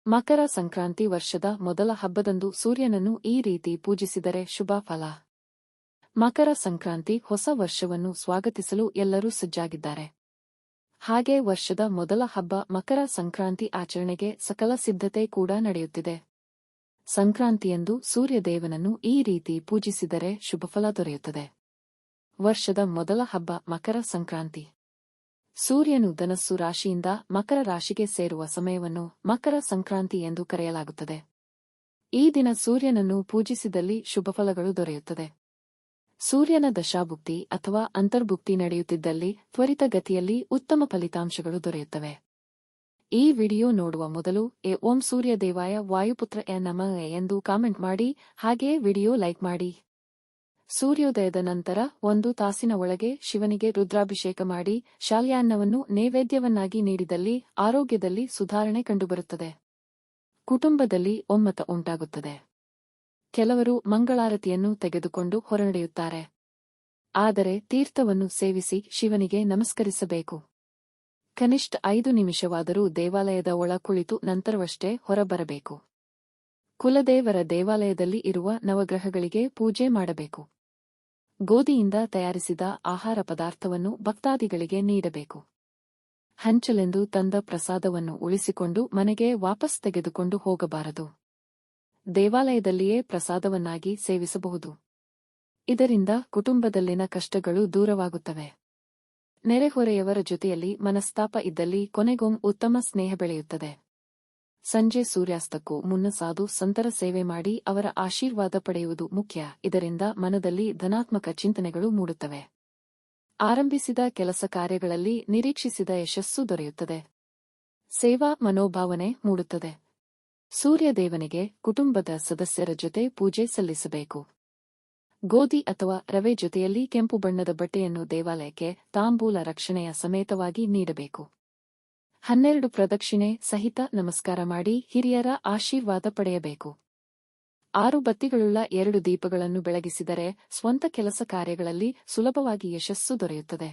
ಮಕರ ಸಂಕ್ರಾಂತಿ ವರ್ಷದ ಮೊದಲ ಹಬ್ಬದಂದು ಸೂರ್ಯನನ್ನು ಈ ರೀತಿ ಪೂಜಿಸಿದರೆ ಶುಭ ಫಲ. ಮಕರ ಸಂಕ್ರಾಂತಿ ಹೊಸ ವರ್ಷವನ್ನು ಸ್ವಾಗತಿಸಲು ಎಲ್ಲರೂ ಸಜ್ಜಾಗಿದ್ದಾರೆ. ಹಾಗೆ ವರ್ಷದ ಮೊದಲ ಹಬ್ಬ ಮಕರ ಸಂಕ್ರಾಂತಿ ಆಚರಣೆಗೆ ಸಕಲ ಸಿದ್ಧತೆ ಕೂಡ ನಡೆಯುತ್ತಿದೆ. ಸಂಕ್ರಾಂತಿಯಂದು ಸೂರ್ಯದೇವನನ್ನು ಈ ರೀತಿ ಪೂಜಿಸಿದರೆ ಶುಭಫಲ ದೊರೆಯುತ್ತದೆ. ವರ್ಷದ ಮೊದಲ ಹಬ್ಬ ಮಕರ ಸಂಕ್ರಾಂತಿ. ಸೂರ್ಯನು ಧನಸ್ಸು ರಾಶಿಯಿಂದ ಮಕರ ರಾಶಿಗೆ ಸೇರುವ ಸಮಯವನ್ನು ಮಕರ ಸಂಕ್ರಾಂತಿ ಎಂದು ಕರೆಯಲಾಗುತ್ತದೆ. ಈ ದಿನ ಸೂರ್ಯನನ್ನು ಪೂಜಿಸಿದಲ್ಲಿ ಶುಭಫಲಗಳು ದೊರೆಯುತ್ತದೆ. ಸೂರ್ಯನ ದಶಾಭುಕ್ತಿ ಅಥವಾ ಅಂತರ್ಭುಕ್ತಿ ನಡೆಯುತ್ತಿದ್ದಲ್ಲಿ ತ್ವರಿತಗತಿಯಲ್ಲಿ ಉತ್ತಮ ಫಲಿತಾಂಶಗಳು ದೊರೆಯುತ್ತವೆ. ಈ ವಿಡಿಯೋ ನೋಡುವ ಮೊದಲು ಓಂ ಸೂರ್ಯ ದೇವಾಯ ವಾಯುಪುತ್ರ ನಮಃ ಎಂದು ಕಾಮೆಂಟ್ ಮಾಡಿ, ಹಾಗೆಯೇ ವಿಡಿಯೋ ಲೈಕ್ ಮಾಡಿ. ಸೂರ್ಯೋದಯದ ನಂತರ 1 ತಾಸಿನ ಒಳಗೆ ಶಿವನಿಗೆ ರುದ್ರಾಭಿಷೇಕ ಮಾಡಿ ಶಾಲ್ಯಾನ್ನವನ್ನು ನೈವೇದ್ಯವನ್ನಾಗಿ ನೀಡಿದಲ್ಲಿ ಆರೋಗ್ಯದಲ್ಲಿ ಸುಧಾರಣೆ ಕಂಡುಬರುತ್ತದೆ. ಕುಟುಂಬದಲ್ಲಿ ಒಮ್ಮತ ಉಂಟಾಗುತ್ತದೆ. ಕೆಲವರು ಮಂಗಳಾರತಿಯನ್ನು ತೆಗೆದುಕೊಂಡು ಹೊರನಡೆಯುತ್ತಾರೆ. ಆದರೆ ತೀರ್ಥವನ್ನು ಸೇವಿಸಿ ಶಿವನಿಗೆ ನಮಸ್ಕರಿಸಬೇಕು. ಕನಿಷ್ಠ 5 ನಿಮಿಷವಾದರೂ ದೇವಾಲಯದ ಒಳ ಕುಳಿತು ನಂತರವಷ್ಟೇ ಹೊರಬರಬೇಕು. ಕುಲದೇವರ ದೇವಾಲಯದಲ್ಲಿ ಇರುವ ನವಗ್ರಹಗಳಿಗೆ ಪೂಜೆ ಮಾಡಬೇಕು. ಗೋಧಿಯಿಂದ ತಯಾರಿಸಿದ ಆಹಾರ ಪದಾರ್ಥವನ್ನು ಭಕ್ತಾದಿಗಳಿಗೆ ನೀಡಬೇಕು. ಹಂಚಲೆಂದು ತಂದ ಪ್ರಸಾದವನ್ನು ಉಳಿಸಿಕೊಂಡು ಮನೆಗೆ ವಾಪಸ್ ತೆಗೆದುಕೊಂಡು ಹೋಗಬಾರದು. ದೇವಾಲಯದಲ್ಲಿಯೇ ಪ್ರಸಾದವನ್ನಾಗಿ ಸೇವಿಸಬಹುದು. ಇದರಿಂದ ಕುಟುಂಬದಲ್ಲಿನ ಕಷ್ಟಗಳು ದೂರವಾಗುತ್ತವೆ. ನೆರೆಹೊರೆಯವರ ಜೊತೆಯಲ್ಲಿ ಮನಸ್ತಾಪ ಇದ್ದಲ್ಲಿ ಕೊನೆಗೊಮ್ಮೆ ಉತ್ತಮ ಸ್ನೇಹ ಬೆಳೆಯುತ್ತದೆ. ಸಂಜೆ ಸೂರ್ಯಾಸ್ತಕ್ಕೂ ಮುನ್ನ ಸಾಧು ಸಂತರ ಸೇವೆ ಮಾಡಿ ಅವರ ಆಶೀರ್ವಾದ ಪಡೆಯುವುದು ಮುಖ್ಯ. ಇದರಿಂದ ಮನದಲ್ಲಿ ಧನಾತ್ಮಕ ಚಿಂತನೆಗಳು ಮೂಡುತ್ತವೆ. ಆರಂಭಿಸಿದ ಕೆಲಸ ಕಾರ್ಯಗಳಲ್ಲಿ ನಿರೀಕ್ಷಿಸಿದ ಯಶಸ್ಸು ದೊರೆಯುತ್ತದೆ. ಸೇವಾ ಮನೋಭಾವನೆ ಮೂಡುತ್ತದೆ. ಸೂರ್ಯದೇವನಿಗೆ ಕುಟುಂಬದ ಸದಸ್ಯರ ಜೊತೆ ಪೂಜೆ ಸಲ್ಲಿಸಬೇಕು. ಗೋಧಿ ಅಥವಾ ರವೆ ಜೊತೆಯಲ್ಲಿ ಕೆಂಪು ಬಣ್ಣದ ಬಟ್ಟೆಯನ್ನು ದೇವಾಲಯಕ್ಕೆ ತಾಂಬೂಲ ರಕ್ಷಣೆಯ ಸಮೇತವಾಗಿ ನೀಡಬೇಕು. 12 ಪ್ರದಕ್ಷಿಣೆ ಸಹಿತ ನಮಸ್ಕಾರ ಮಾಡಿ ಹಿರಿಯರ ಆಶೀರ್ವಾದ ಪಡೆಯಬೇಕು. 6 ಬತ್ತಿಗಳುಳ್ಳ 2 ದೀಪಗಳನ್ನು ಬೆಳಗಿಸಿದರೆ ಸ್ವಂತ ಕೆಲಸ ಕಾರ್ಯಗಳಲ್ಲಿ ಸುಲಭವಾಗಿ ಯಶಸ್ಸು ದೊರೆಯುತ್ತದೆ.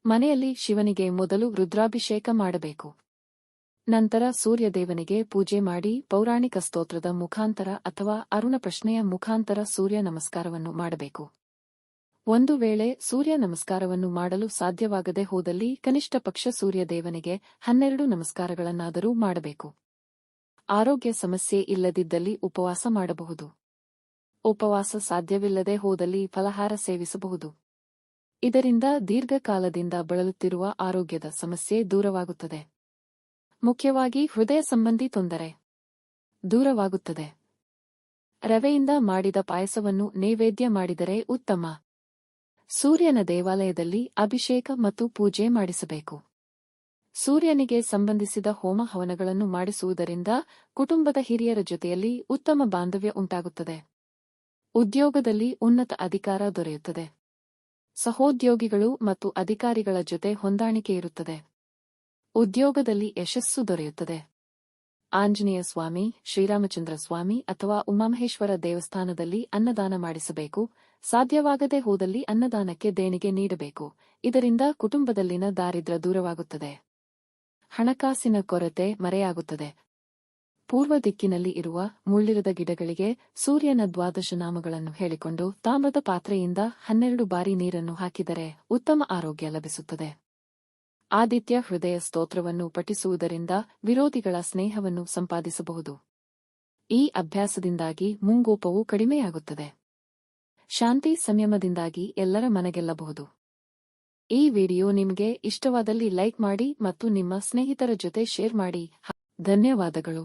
ಮನೆಯಲ್ಲಿ ಶಿವನಿಗೆ ಮೊದಲು ರುದ್ರಾಭಿಷೇಕ ಮಾಡಬೇಕು. ನಂತರ ಸೂರ್ಯದೇವನಿಗೆ ಪೂಜೆ ಮಾಡಿ ಪೌರಾಣಿಕ ಸ್ತೋತ್ರದ ಮುಖಾಂತರ ಅಥವಾ ಅರುಣ ಪ್ರಶ್ನೆಯ ಮುಖಾಂತರ ಸೂರ್ಯ ನಮಸ್ಕಾರವನ್ನು ಮಾಡಬೇಕು. ಒಂದು ವೇಳೆ ಸೂರ್ಯ ನಮಸ್ಕಾರವನ್ನು ಮಾಡಲು ಸಾಧ್ಯವಾಗದೆ ಹೋದಲ್ಲಿ ಕನಿಷ್ಠ ಪಕ್ಷ ಸೂರ್ಯದೇವನಿಗೆ 12 ನಮಸ್ಕಾರಗಳನ್ನಾದರೂ ಮಾಡಬೇಕು. ಆರೋಗ್ಯ ಸಮಸ್ಯೆ ಇಲ್ಲದಿದ್ದಲ್ಲಿ ಉಪವಾಸ ಮಾಡಬಹುದು. ಉಪವಾಸ ಸಾಧ್ಯವಿಲ್ಲದೆ ಹೋದಲ್ಲಿ ಫಲಹಾರ ಸೇವಿಸಬಹುದು. ಇದರಿಂದ ದೀರ್ಘಕಾಲದಿಂದ ಬಳಲುತ್ತಿರುವ ಆರೋಗ್ಯದ ಸಮಸ್ಯೆ ದೂರವಾಗುತ್ತದೆ. ಮುಖ್ಯವಾಗಿ ಹೃದಯ ಸಂಬಂಧಿ ತೊಂದರೆ ದೂರವಾಗುತ್ತದೆ. ರವೆಯಿಂದ ಮಾಡಿದ ಪಾಯಸವನ್ನು ನೈವೇದ್ಯ ಮಾಡಿದರೆ ಉತ್ತಮ. ಸೂರ್ಯನ ದೇವಾಲಯದಲ್ಲಿ ಅಭಿಷೇಕ ಮತ್ತು ಪೂಜೆ ಮಾಡಿಸಬೇಕು. ಸೂರ್ಯನಿಗೆ ಸಂಬಂಧಿಸಿದ ಹೋಮ ಹವನಗಳನ್ನು ಮಾಡಿಸುವುದರಿಂದ ಕುಟುಂಬದ ಹಿರಿಯರ ಜೊತೆಯಲ್ಲಿ ಉತ್ತಮ ಬಾಂಧವ್ಯ ಉಂಟಾಗುತ್ತದೆ. ಉದ್ಯೋಗದಲ್ಲಿ ಉನ್ನತ ಅಧಿಕಾರ ದೊರೆಯುತ್ತದೆ. ಸಹೋದ್ಯೋಗಿಗಳು ಮತ್ತು ಅಧಿಕಾರಿಗಳ ಜೊತೆ ಹೊಂದಾಣಿಕೆ ಇರುತ್ತದೆ. ಉದ್ಯೋಗದಲ್ಲಿ ಯಶಸ್ಸು ದೊರೆಯುತ್ತದೆ. ಆಂಜನೇಯ ಸ್ವಾಮಿ, ಶ್ರೀರಾಮಚಂದ್ರ ಸ್ವಾಮಿ ಅಥವಾ ಉಮಾಮಹೇಶ್ವರ ದೇವಸ್ಥಾನದಲ್ಲಿ ಅನ್ನದಾನ ಮಾಡಿಸಬೇಕು. ಸಾಧ್ಯವಾಗದೆ ಹೋದಲ್ಲಿ ಅನ್ನದಾನಕ್ಕೆ ದೇಣಿಗೆ ನೀಡಬೇಕು. ಇದರಿಂದ ಕುಟುಂಬದಲ್ಲಿನ ದಾರಿದ್ರ್ಯ ದೂರವಾಗುತ್ತದೆ. ಹಣಕಾಸಿನ ಕೊರತೆ ಮರೆಯಾಗುತ್ತದೆ. ಪೂರ್ವ ದಿಕ್ಕಿನಲ್ಲಿ ಇರುವ ಮುಳ್ಳಿರದ ಗಿಡಗಳಿಗೆ ಸೂರ್ಯನ 12 ನಾಮಗಳನ್ನು ಹೇಳಿಕೊಂಡು ತಾಮ್ರದ ಪಾತ್ರೆಯಿಂದ 12 ಬಾರಿ ನೀರನ್ನು ಹಾಕಿದರೆ ಉತ್ತಮ ಆರೋಗ್ಯ ಲಭಿಸುತ್ತದೆ. ಆದಿತ್ಯ ಹೃದಯ ಸ್ತೋತ್ರವನ್ನು ಪಠಿಸುವುದರಿಂದ ವಿರೋಧಿಗಳ ಸ್ನೇಹವನ್ನು ಸಂಪಾದಿಸಬಹುದು. ಈ ಅಭ್ಯಾಸದಿಂದಾಗಿ ಮುಂಗೋಪವು ಕಡಿಮೆಯಾಗುತ್ತದೆ. ಶಾಂತಿ ಸಂಯಮದಿಂದಾಗಿ ಎಲ್ಲರ ಮನಗೆಲ್ಲಬಹುದು. ಈ ವಿಡಿಯೋ ನಿಮಗೆ ಇಷ್ಟವಾದಲ್ಲಿ ಲೈಕ್ ಮಾಡಿ ಮತ್ತು ನಿಮ್ಮ ಸ್ನೇಹಿತರ ಜೊತೆ ಶೇರ್ ಮಾಡಿ. ಧನ್ಯವಾದಗಳು.